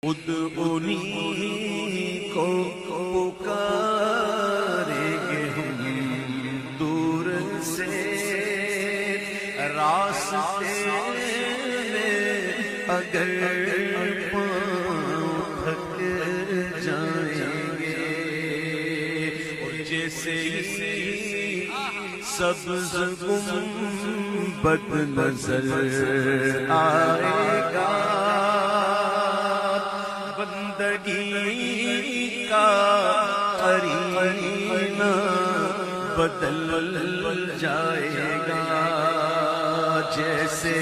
خود انہی کو پکاریں گے ہم دور سے راستے میں اگر پاؤں تھک جائیں گے اور جیسے سبز گنبد نظر آئے گا بندگی کا قرینہ بدل جائے گا جیسے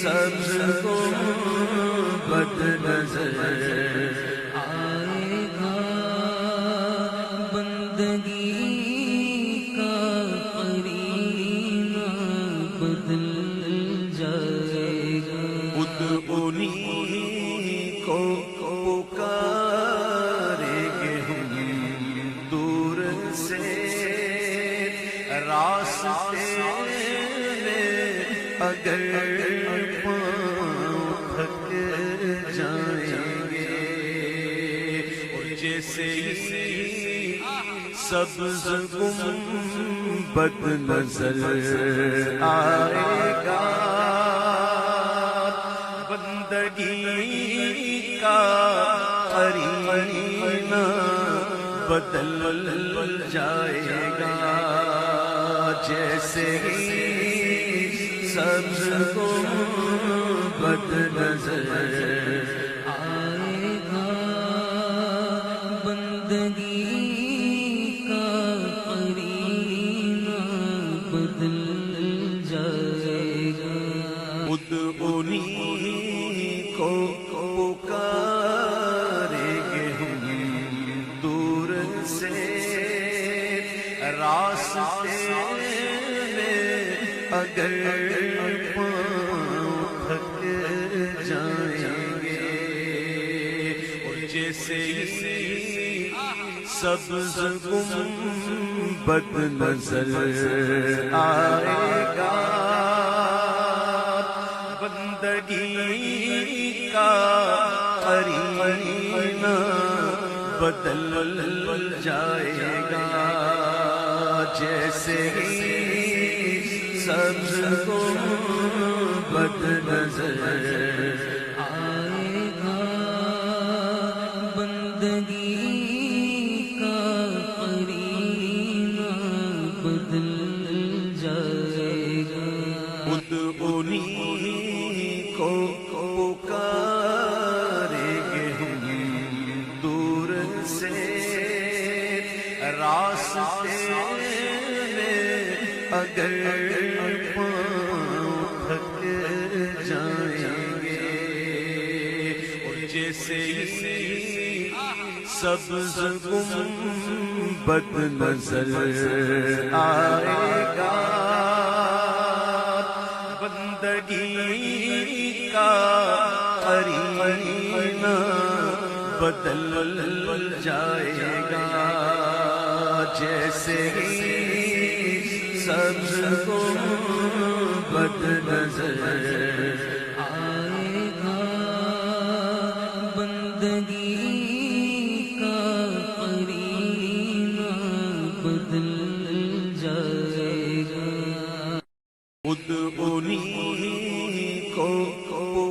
سبز گنبد نظر آئے گا بندگی کا قرینہ بدل جائے گا خود انہی کو پکاریں گے ہم دور سے راستے میں اگر پاؤں تھک جائیں گے اور جیسے سبز گنبد نظر آئے گا بندگی کا قرینہ بدل جائے گا جیسے سبز گنبد نظر آئے گا بندگی کا قرینہ بدل جائے گا خود انہی کو پکاریں گے ہم دور سے راستے میں اگر پاؤں تھک جائیں گے اور جیسے سبز گنبد نظر آئے گا بندگی کا قرینہ بدل جائے گا جیسے سبز گنبد نظر آئے گا بندگی کا قرینہ بدل جائے گا خود انہی کو پکاریں گے ہم دور سے راستے میں اگر پاؤں تھک جائیں گے اور جیسے سبز گنبد نظر آئے گا بندگی کا قرینہ بدل جائے گا جیسے سبز گنبد نظر آئے گا بندگی کا قرینہ بدل جائے گا خود انہی کو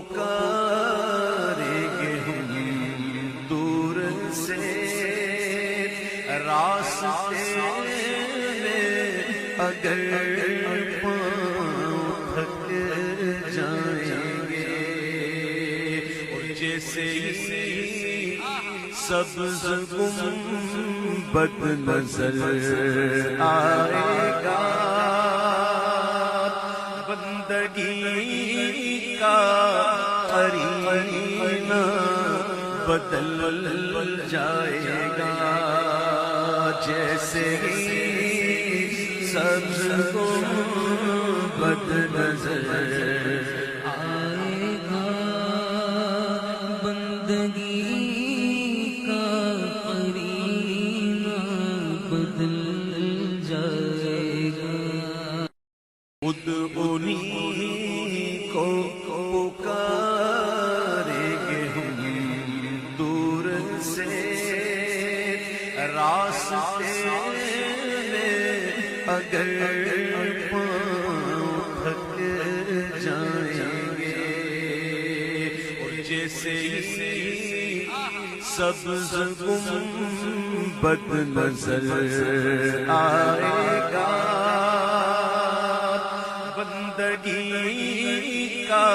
پکاریں گے ہم دور سے راستے میں اگر پاؤں تھک جائیں گے اور جیسے سبز گنبد نظر آئے گا بندگی کا قرینہ بدل جائے گا جیسے سبز گنبد نظر آئے گا بندگی کا قرینہ بدل جائے گا خود انہی کو پکاریں گے راستے میں اگر پاؤں تھک جائیں گے اور جیسے سبز گنبد نظر آئے گا بندگی کا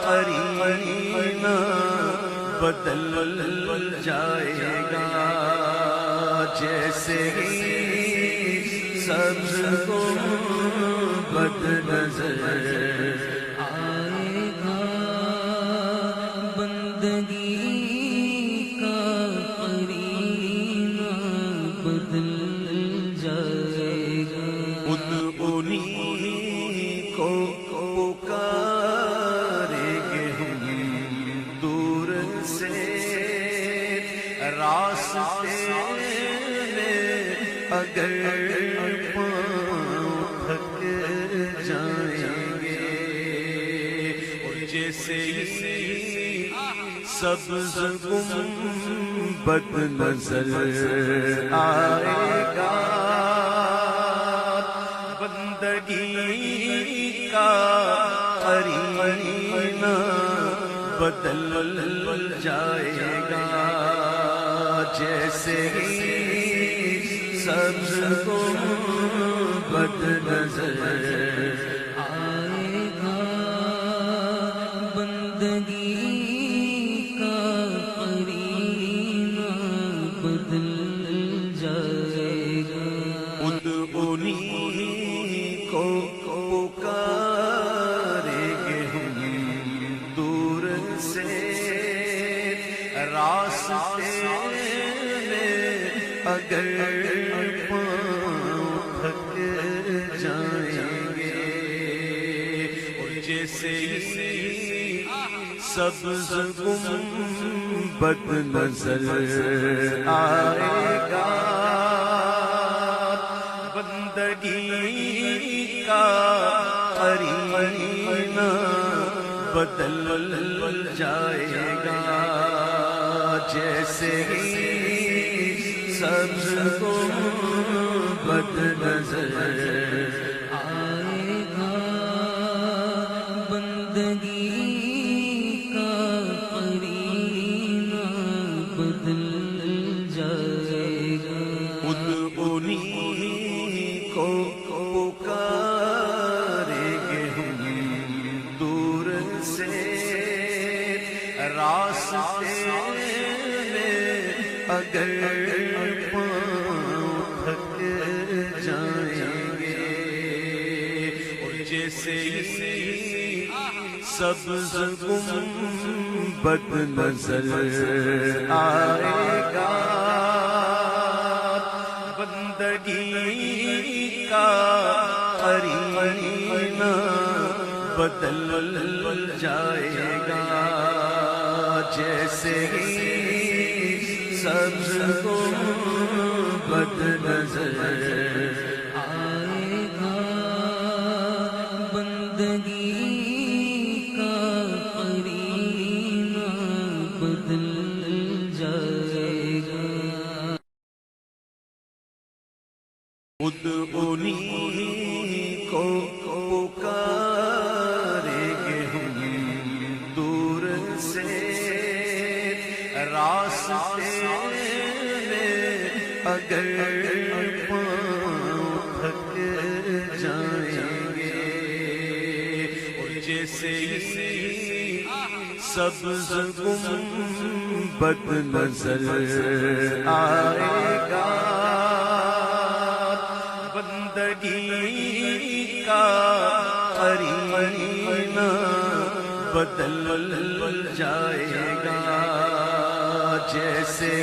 قرینہ بدل جائے گا جیسے سبز گنبد نظر آئے گا بندگی کا قرینہ بدل جائے گا انہیں کو پکاریں گے ہم دور سے راستے میں اگر پاؤں تھک جائیں گے اور جیسے سبز گنبد نظر آئے گا بندگی کا قرینہ بدل جائے گا جیسے سبز گنبد نظر آئے گا بندگی کا قرینہ بدل جائے گا انہیں کو پکاریں گے ہم دور سے راستے میں اگر پاؤں تھک جائیں گے اور جیسے سبز گنبد نظر آئے گا بندگی کا قرینہ بدل جائے گا جیسے سبز گنبد نظر آئے گا بندگی کا قرینہ بدل جائے گا انہیں کو پکاریں گے ہم دور سے راستے میں اگر پاؤں تھک جائیں گے اور جیسے سبز گنبد نظر آئے گا بندگی کا قرینہ بدل جائے گا جیسے سبز گنبد نظر آئے گا بندگی کا قرینہ بدل جائے گا انہیں کو پکاریں گے ہم دور سے راستے میں اگر پاؤں تھک جائیں گے اور جیسے سبز گنبد نظر آئے گا بندگی کا قرینہ بدل جائے گا جیسے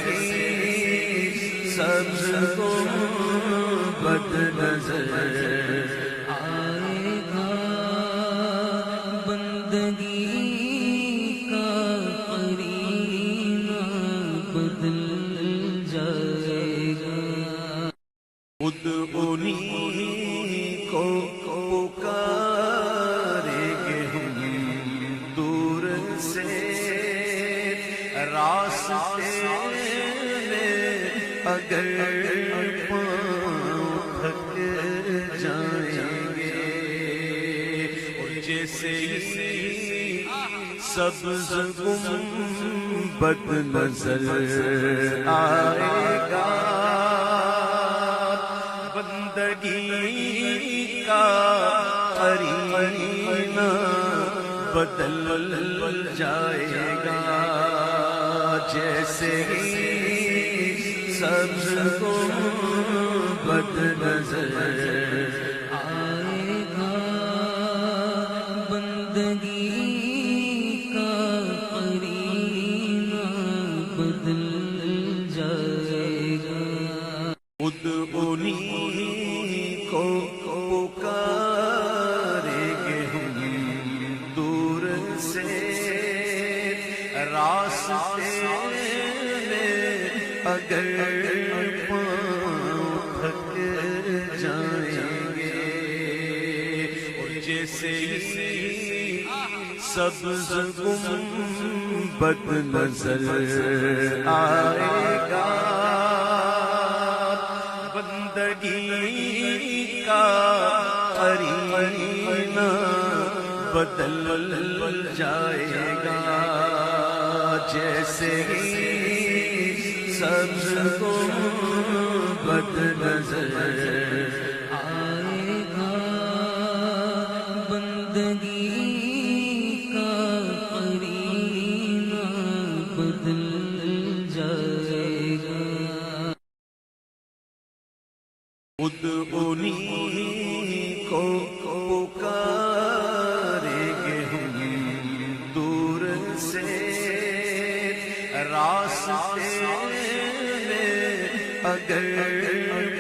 سبز گنبد نظر آئے گا بندگی کا قرینہ بدل جائے گا انہیں کو پکاریں گے ہم دور سے راستے میں اگر پاؤں تھک جائیں گے، اور جیسے سبز گنبد نظر آئے گا، بندگی کا قرینہ بدل جائے گا، جیسے سبز گنبد نظر آئے گا، بندگی کا قرینہ بدل جائے گا۔ خود انہی کو پکاریں گے ہم دور سے، راستے میں اگر پاؤں تھک جائیں گے، اور جیسے سبز گنبد نظر آئے گا، بندگی کا قرینہ بدل جائے گا، جیسے سبز گنبد نظر آئے گا، بندگی کا قرینہ بدل جائے گا۔ خود انہی کو پکاریں گے ہم دور سے، راستے میں اگر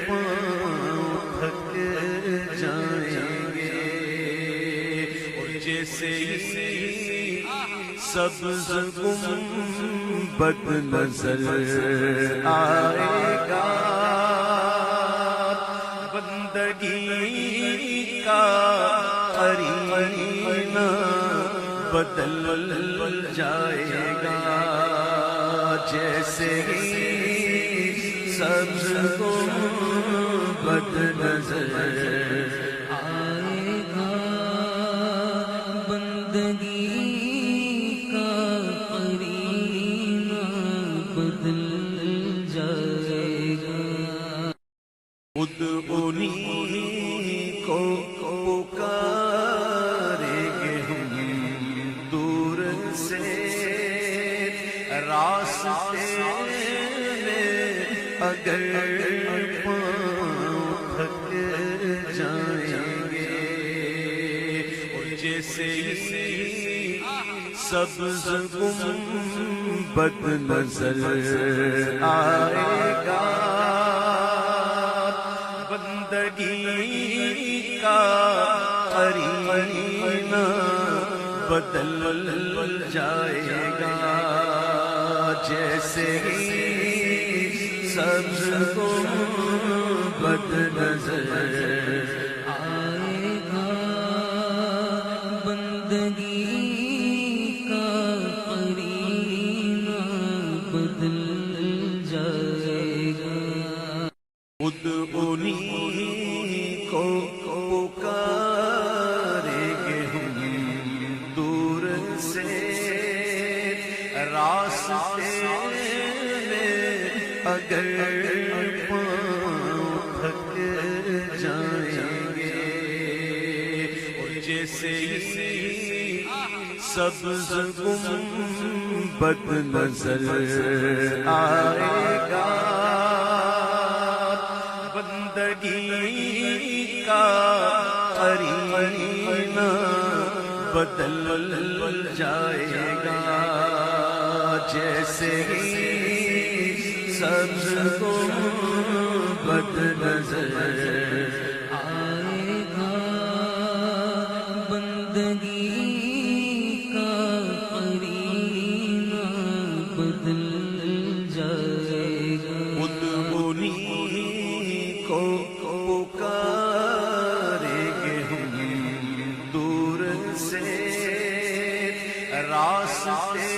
پاؤں تھک جائیں گے، اور جیسے سبز گنبد نظر آئے گا، بندگی کا قرینہ بدل جائے گا، جیسے سبز گنبد نظر آئے گا، بندگی کا قرینہ بدل جائے گا۔ خود انہی کو پکاریں گے ہم دور سے، راستے میں اگر پاؤں تھک جائیں گے، اور جیسے سبز گنبد نظر آئے گا، بندگی کا قرینہ بدل جائے گا، جیسے سبز گنبد نظر آئے گا، بندگی کا قرینہ بدل جائے گا۔ خود انہی کو پکاریں گے ہم دور سے، راستے میں اگر پاؤں تھک جائیں گے، اور جیسے سبز گنبد نظر آئے گا، بندگی کا قرینہ بدل جائے گا، جیسے سبز گنبد نظر آئے گا، بندگی کا قرینہ بدل جائے گا۔ خود انہی کو پکاریں گے ہم دور سے، راستے